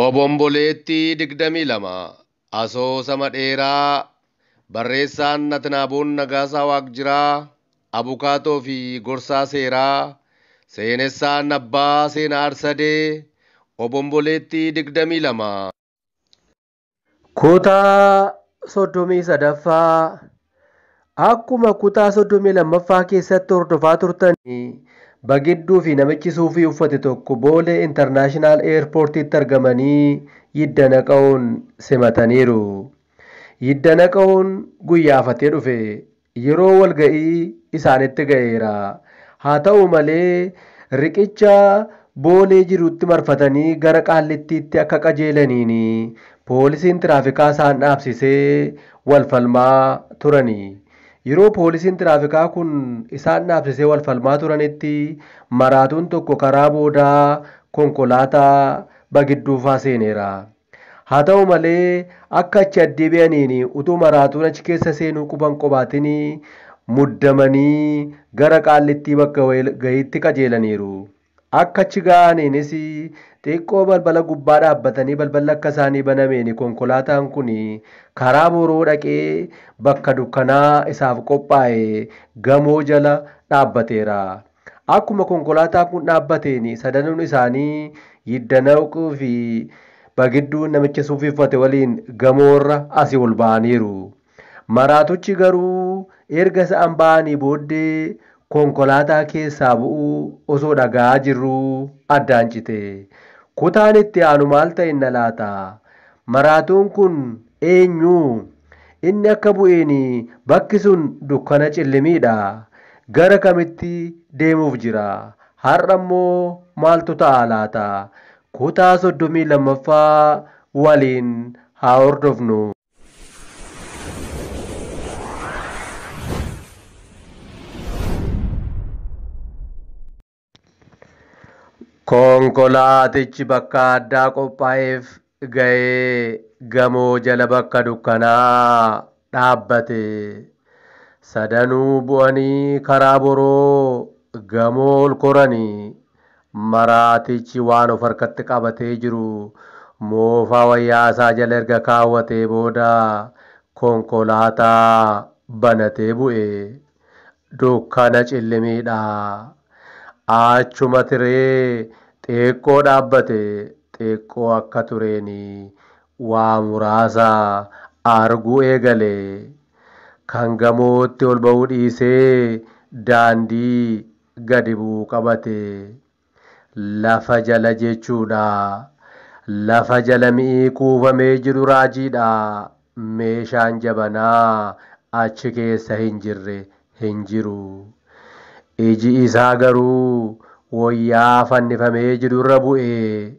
Obomboleettii 22 Asoosama dheeraa barreessaan Natnaaboon Nagaasaa Waaqjiraa Abukaatoo fi Gorsaa Seeraa Seenessaan Abbaa Seenaa Arsadee Obomboleettii 22 Kutaa 33ffaa akkuma kutaa 32ffaa keessatti hordofaa turtanii bagidduu fi namichi suufii uffate tokko boolee intarnaashinaal eerpoortiitti argamanii yiddana qa'uun simataniiru. Yiddana qa'uun guyyaafatee dhufe yeroo walga'ii isaanitti ga'eera. Haa ta'u malee riqicha boolee jirutti marfatanii gara qaallittiitti akka qajeelaniin poolisiin tiraafikaa isaan dhaabsisee wal falmaa turani. Yeroo poolisiin tiraafikaa kun isaan dhaabsisee wal falmaa turanitti maraatuun tokko karaa boodaa konkolaataa bagidduufaa seeneera. Haa ta'u malee akka achi addeebi'aniin utuu maraatuun achi keessa seenuu quban qobaatiin muddamanii gara qaallittii bakka gahiitti qajeelaniiru. Akka achi ga'aniinis xiqqoo balbala gubbaa dhaabbatanii balballi akka isaanii banameen konkolaataan kun karaa boroo dhaqee bakka dukkanaa isaaf qophaa'e gamoo jala dhaabbateera. Akkuma konkolaataan kun dhaabbateen sadanuun isaanii yiddanaquu fi bagidduun namicha suufii uffate waliin gamoorra asii ol ba'aniiru. Maraatuchi garuu erga isaan ba'anii booddee konkolaataa keessaa bu'uu osoo dhagaa jirruu addaan cite. Kutaan itti aanu maal ta'e na laata? Maraatuun kun eenyu? Inni akka bu'een bakki sun dukkana cillimiidha. Gara kamitti deemuuf jira? Har'a immoo maaltu ta'a laata? Kutaa 32ffaa waliin haa hordofnu. Konkolaatichi bakka addaa qophaa'eef ga'ee gamoo jala bakka dukkanaa dhaabbate. Sadanuu bu'anii karaa boroo gamoo ol koranii. Maraatichi waan of harkatti qabatee jiru moofaa wayyaasaa jala erga kaawwatee booda konkolaataa banatee bu'e. Dukkana cillimiidha. Achuma tiree xiqqoo dhaabbate. Xiqqoo akka tureen waa muraasa arguu eegale. Kan gamootti ol ba'uu dhiisee daandii gadi bu'uu qabate. Lafa jala jechuudha. Lafa jala mi'i kuufamee jiru raajiidha. Meeshaan jabanaa achi keessa hin jirre hin jiru. Iji isaa garuu wayyaa fannifamee jirurra bu'e.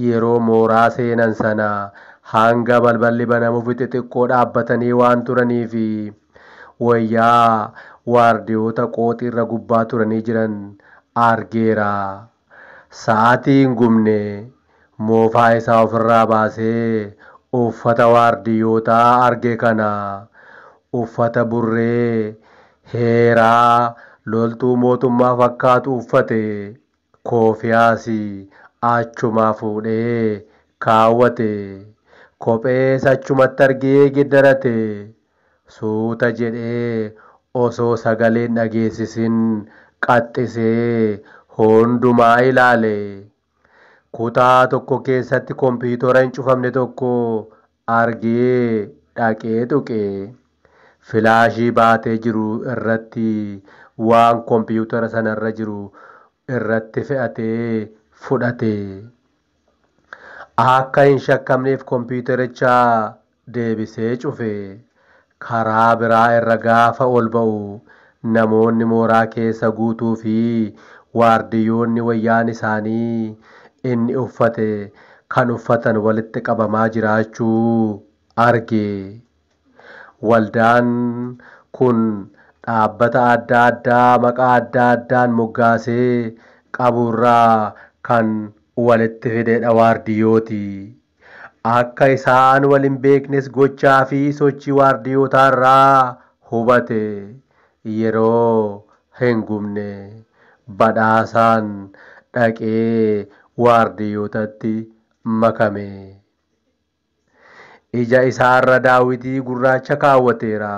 Yeroo mooraa seenan sana hanga balballi banamuuf xixiqqoo dhaabbatanii waan turaniif wayyaa waardiyoota qooxiirra gubbaa turanii jiran argeera. Sa'aatiin gubne moofaa isaa ofirraa baasee uffata waardiyootaa arge kana uffata burree heeraa loltuu mootummaa fakkaatu uffate. Koofiyaas achumaa fuudhee kaawwate. Kophees achumatti argee giddarate. Suuta jedhee osoo sagaleen dhageessisin qaxxisee hundumaa ilaale. Kutaa tokko keessatti kompiitara hin cufamne tokko argee dhaqee tuqe. Filaashii baatee jiru irratti waan kompiitara sanarra jiru irratti fe'atee fudhate. Akka hin shakkamneef kompiitaricha deebisee cufe. Karaa biraa irra gaafa ol ba'u namoonni mooraa keessa guutuu fi waardiyyoonni wayyaan isaanii inni uffate kan uffatan walitti qabamaa jiraachuu arge. Waldaan kun dhaabbata adda addaa maqaa adda addaan moggaasee qaburraa kan walitti fidedha waardiyyooti. Akka isaan wal hin beeknes gochaa fi sochii waardiyootaarraa hubate. Yeroo hin gubne badhaasaan dhaqee waardiyyootatti makame. Ija isaarra Daawitii gurraacha kaawwateera.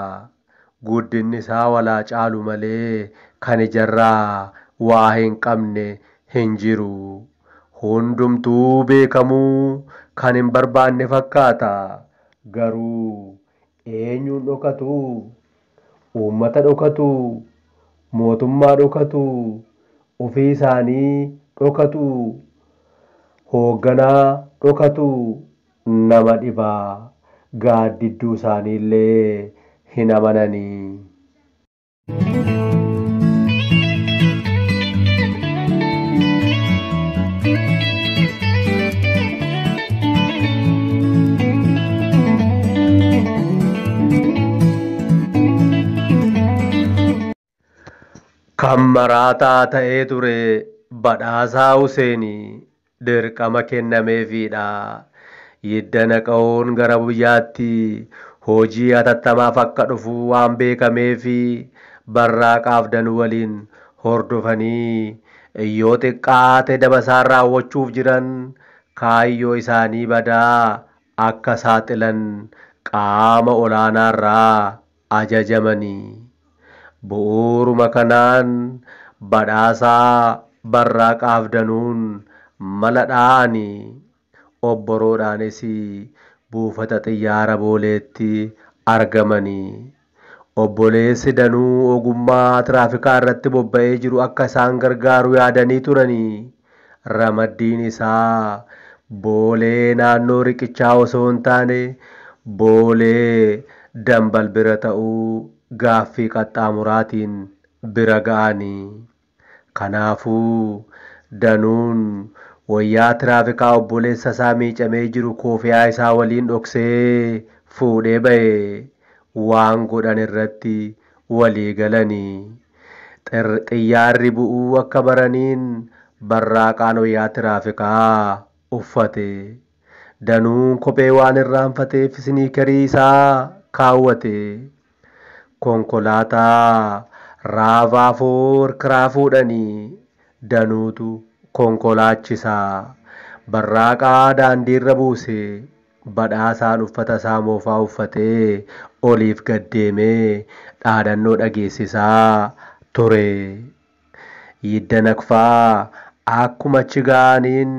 Guddinni isaa walaa caalu malee kan ijarraa waa hin qabne hin jiru. Hundumtuu beekamuu kan hin barbaanne fakkaata. Garuu eenyuun dhokatu? Uummata dhokatu? Mootummaa dhokatu? Ofii isaanii dhokatu? Hoogganaa dhokatu? Nama dhibaa. Gaaddidduu isaaniillee hin amananii. Kan maraataa ta'ee ture badhaasaa Huseenii dirqama kennameefidha. Hidda naqa'uun gara biyyaatti hojii hatattamaaf akka dhufu waan beekameefi Barraaqaaf Danuu waliin hordofanii yoo xiqqaate dabasaan raawwachuuf jiran kaayyoo isaanii badaa akka saaxilan qaama olaanaarraa ajajamanii. Bu'uuruma kanaan badhaasaa Barraaqaaf Danuun mala dha'anii obboroodhaanis buufata xiyyaara booleetti argamanii. Obboleessi Danuu ogummaa tiraafikaa irratti bobba'ee jiru akka isaan gargaaru yaadanii turanii. Ramaddiin isaa boolee naannoo riqichaa osoo hin taane boolee Dambal bira ta'uu gaaffii qaxxaamuraatiin bira ga'anii. Kanaafuu Danuun wayyaa tiraafikaa obboleessa isaa miicamee jiru koofiyaa isaa waliin dhoksee fuudhee ba'e. Waan godhan irratti walii galanii. Xiyyaarri bu'uu akka baraniin Barraaqaan wayyaa tiraafikaa uffate. Danuun kophee waan irraanfateef siniikerii isaa kaawwate. Konkolaataa raavaafoor kiraa fuudhanii Danuutu konkolaachisaa. Barraaqaa daandiirra buuse. Badhaasaan uffata isaa moofaa uffatee oliif gaddeemee dhaadannoo dhageessisaa ture. Hidda naqfaa akkuma achi ga'aniin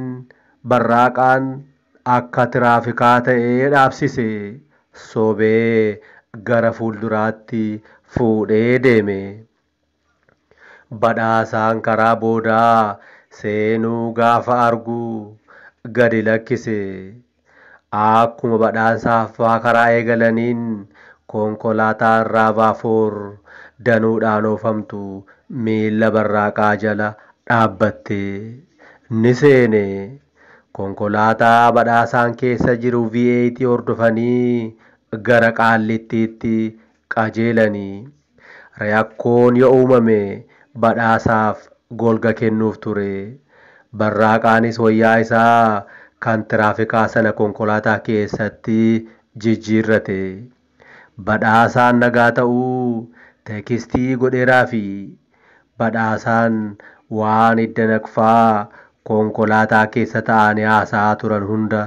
Barraaqaan akka tiraafikaa ta'ee dhaabsise. Sobee gara fuulduraatti fuudhee deeme. Badhaasaan karaa boodaa seenuu gaafa argu gadi lakkise. Akkuma badhaasaaf karaa eegalaniin konkolaataan raavaafoor Danuudhaan oofamtu miila Barraaqaa jala dhaabbatte. Ni seene. Konkolaataa badhaasaan keessa jiru V8 hordofanii gara Qaallittiitti qajeelanii. Rakkoon yoo uumame badhaasaaf golga kennuuf ture. Barraaqaanis wayyaa isaa kan tiraafikaa sana konkolaataa keessatti jijjiirrate. Badhaasaan nagaa ta'uu teekistii godheeraafi badhaasaan waan hidda naqfaa konkolaataa keessa taa'anii haasa'aa turan hunda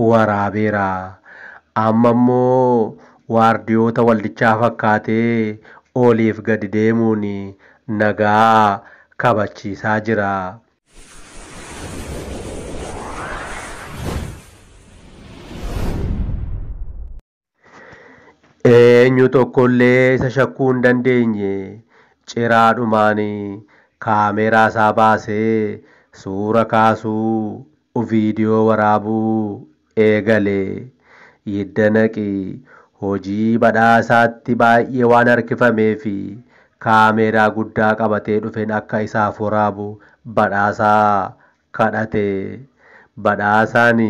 waraabeera. Amma immoo waardiyoota waldichaa fakkaatee oliif gadi deemuun nagaa kabachiisaa jira. Eenyu tokkollee isa shakkuu hin dandeenye ciraadhumaan kaameeraa isaa baasee suura kaasuu viidiyoo waraabuu eegale. Hidda naqi hojii badhaasaatti baay'ee waan harkifameef kaameeraa guddaa qabatee dhufeen akka isaaf waraabu badhaasaa kadhate. Badhaasaan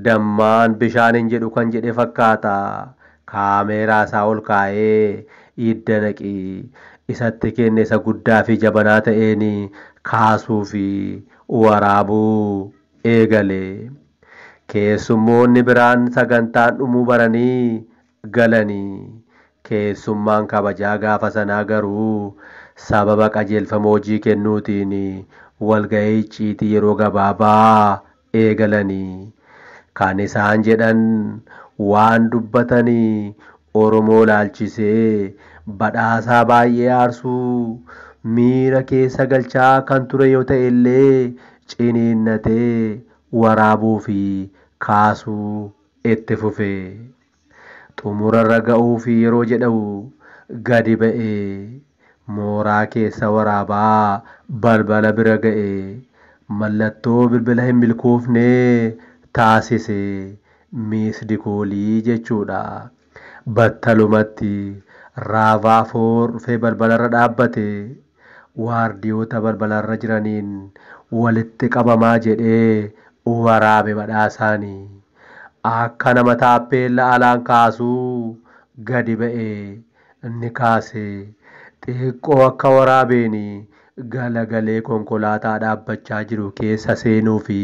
dammaan bishaan hin jedhu kan jedhe fakkaata. Kaameeraa isaa ol kaa'ee hidda naqi isatti kenne isa guddaa fi jabanaa ta'een kaasuu fi waraabuu eegale. Keessummoonni biraan sagantaan dhumuu baranii galanii. Keessummaan kabajaa gaafa sanaa garuu sababa qajeelfama hojii kennuutiin walgahii icciitii yeroo gabaabaa eegalanii. Kan isaan jedhan waan dubbatanii Oromoo laalchisee badhaasaa baay'ee aarsuu miira keessa galchaa kan ture yoo ta'e illee ciniinnatee waraabuu fi kaasuu itti fufe. Xumurarra ga'uu fi yeroo jedhu gadi ba'ee mooraa keessa waraabaa balbala bira ga'ee mallattoo bilbila hin milkoofne taasise miisdi koolii jechuudha. Battalumatti raavaafoor dhufee balbalarra dhaabbate waardiyoota balbalarra jiraniin walitti qabamaa jedhee waraabe badhaasaanii. Akka nama taappeella alaan kaasuu gadi ba'ee inni kaase xiqqoo akka waraabeen galagalee konkolaataa dhaabbachaa jiru keessa seenuu fi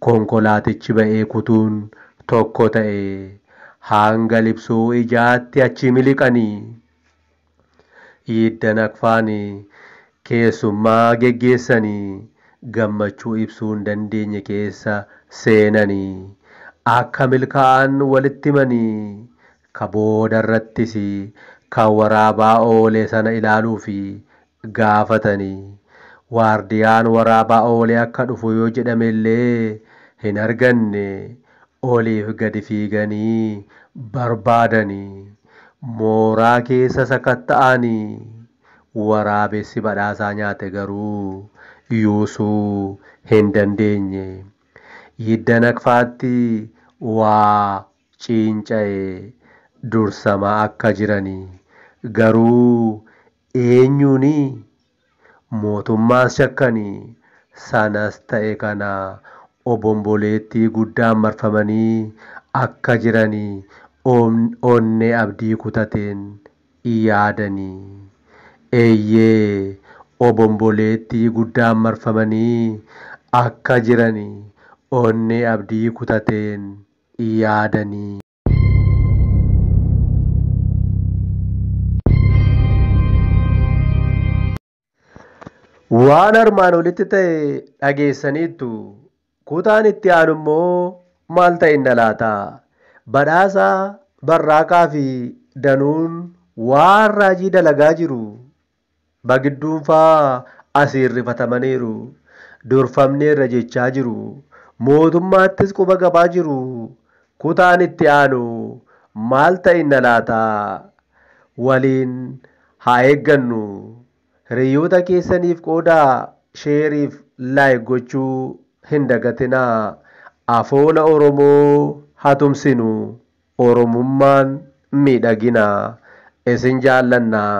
konkolaatichi ba'ee kutuun tokko ta'e. Hanga libsuu ijaatti achi miliqanii Idda Naqfaan keessummaa geggeessanii gammachuu ibsuu hin dandeenye keessa seenanii akka milkaa'an walitti himanii ka boodarrattis kan waraabaa oolee sana ilaaluu fi gaafatanii. Waardiyaan waraabaa oolee akka dhufu yoo jedhame illee hin arganne. Oliif gadi fiiganii barbaadanii mooraa keessa sakatta'anii waraabessi badhaasaa nyaate garuu yuusuu hin dandeenye. Idda Naqfaatti waa ciinca'ee dursamaa akka jiranii garuu eenyuuni mootummaas shakkanii sanas ta'e kana. Obomboleettii guddaan marfamanii akka jiranii onnee abdii kutateen yaadanii. Eeyyee obomboleettii guddaan marfamanii akka jiranii onnee abdii kutateen yaadanii. Waan armaan olitti ta'e dhageessaniittu. Kutaan itti aanu immoo maal ta'e inna laata? Badhaasaa Barraaqaa fi Danuun waan raajii dalagaa jiru. Bagidduunfaa asiin rifatamaniiru. Durfamneerra jechaa jiru. Mootummaattis quba qabaa jiru. Kutaan itti aanu maal ta'e inna laata? Waliin haa eeggannu. Hiriyoota keessaniif qoodaa sheeriif laayik gochuu hin dagatinaa. Afoola Oromoo hatumsinu. Oromummaan miidhagina. Isin jaallannaa.